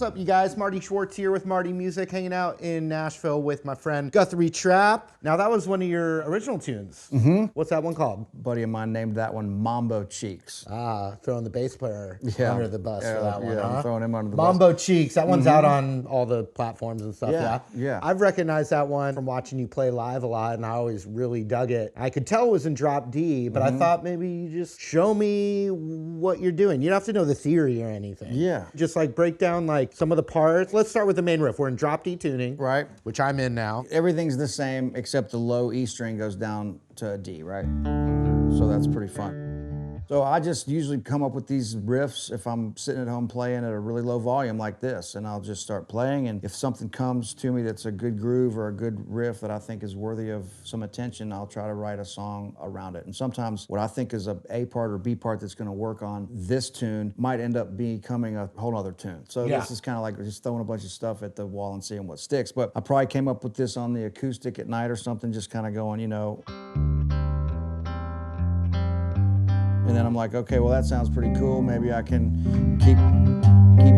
up, you guys? Marty Schwartz here with Marty Music, hanging out in Nashville with my friend Guthrie Trapp. Now, that was one of your original tunes. What's that one called? A buddy of mine named that one Mambo Cheeks. Ah, throwing the bass player under the bus for that one, Yeah, huh? I'm throwing him under the bus. Mambo Cheeks, that one's out on all the platforms and stuff, Yeah. I've recognized that one from watching you play live a lot, and I always really dug it. I could tell it was in drop D, but I thought maybe you just show me what you're doing. You don't have to know the theory or anything. Yeah. Just like break down like some of the parts. Let's start with the main riff. We're in drop D tuning. Right. Which I'm in now. Everything's the same except the low E string goes down to a D, right? So that's pretty fun. So I just usually come up with these riffs if I'm sitting at home playing at a really low volume like this, and I'll just start playing, and if something comes to me that's a good groove or a good riff that I think is worthy of some attention, I'll try to write a song around it. And sometimes what I think is a A part or B part that's gonna work on this tune might end up becoming a whole other tune. So this is kind of like just throwing a bunch of stuff at the wall and seeing what sticks. But I probably came up with this on the acoustic at night or something, just kind of going, you know. And then I'm like, okay, well, that sounds pretty cool. Maybe I can keep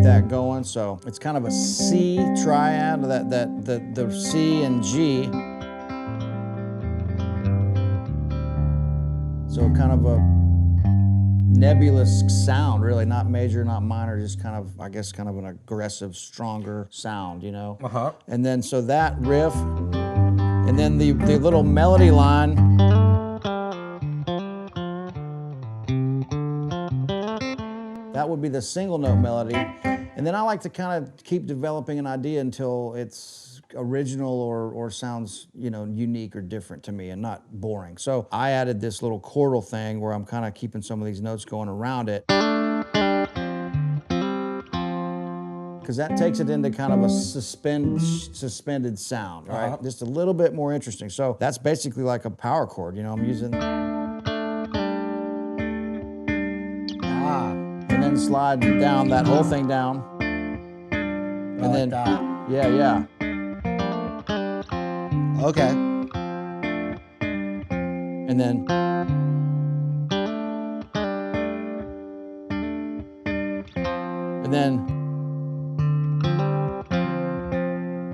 that going. So it's kind of a C triad, the C and G. So kind of a nebulous sound, really, not major, not minor, just kind of, I guess, kind of an aggressive, stronger sound, you know? And then, so that riff, and then the little melody line, that would be the single note melody. And then I like to kind of keep developing an idea until it's original or sounds, you know, unique or different to me and not boring. So I added this little chordal thing where I'm kind of keeping some of these notes going around it, because that takes it into kind of a suspended sound, right? Just a little bit more interesting. So that's basically like a power chord, you know, I'm using. And then slide down that whole thing down. And then, yeah. Okay. And then,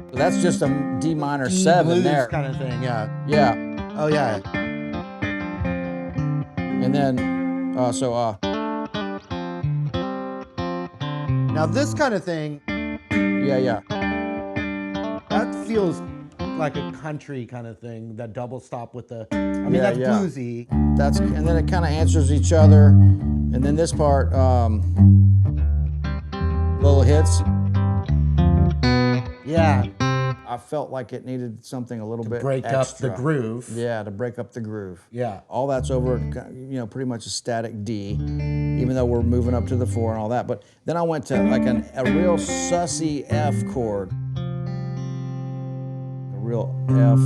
so that's just a D minor 7 there. Kind of thing, yeah. Yeah. Oh, yeah. And then, now this kind of thing, yeah. that feels like a country kind of thing, that double stop with the, I mean, that's bluesy. And then it kind of answers each other. And then this part, little hits. Yeah. I felt like it needed something a little bit break extra. up the groove. Yeah, to break up the groove. Yeah. All that's over, you know, pretty much a static D, even though we're moving up to the 4 and all that. But then I went to like a real sussy F chord. A real F.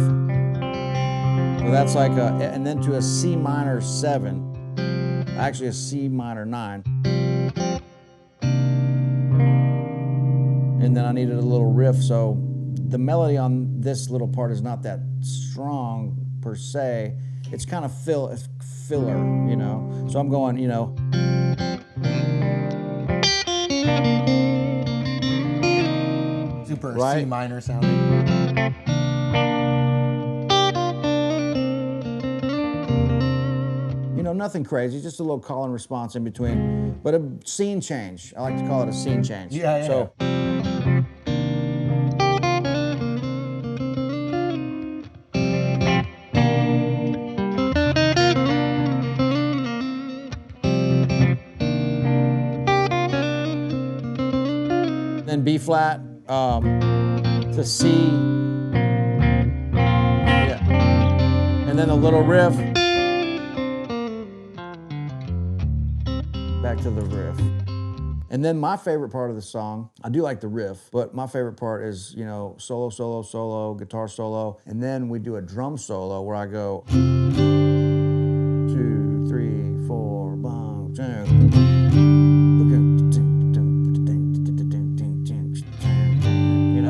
So that's like and then to a C minor 7, actually a C minor 9. And then I needed a little riff, so the melody on this little part is not that strong per se. It's kind of filler, you know? So I'm going, you know. Super right? C minor sounding. You know, nothing crazy, just a little call and response in between. But a scene change. I like to call it a scene change. Yeah. So, then B flat to C, yeah, and then a little riff, back to the riff. And then my favorite part of the song, I do like the riff, but my favorite part is, you know, solo, guitar solo, and then we do a drum solo where I go 2, 3, 4, bang,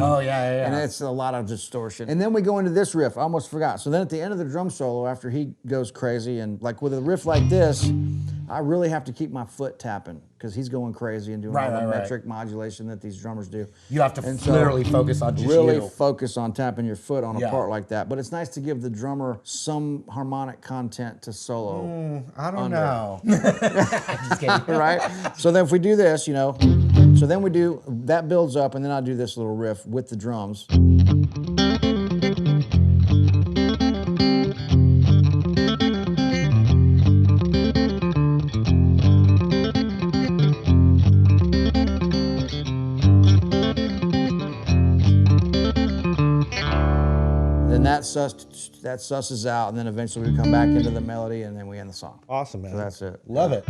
Oh, yeah. And it's a lot of distortion. And then we go into this riff. I almost forgot. So then at the end of the drum solo, after he goes crazy, and like with a riff like this, I really have to keep my foot tapping because he's going crazy and doing all the metric modulation that these drummers do. You have to literally focus on just really focus on tapping your foot on a part like that. But it's nice to give the drummer some harmonic content to solo. I don't know. Just kidding. Right? So then if we do this, you know, so then we do, that builds up, and then I do this little riff with the drums. Then that susses out, and then eventually we come back into the melody, and then we end the song. Awesome, man. So that's it. Love it.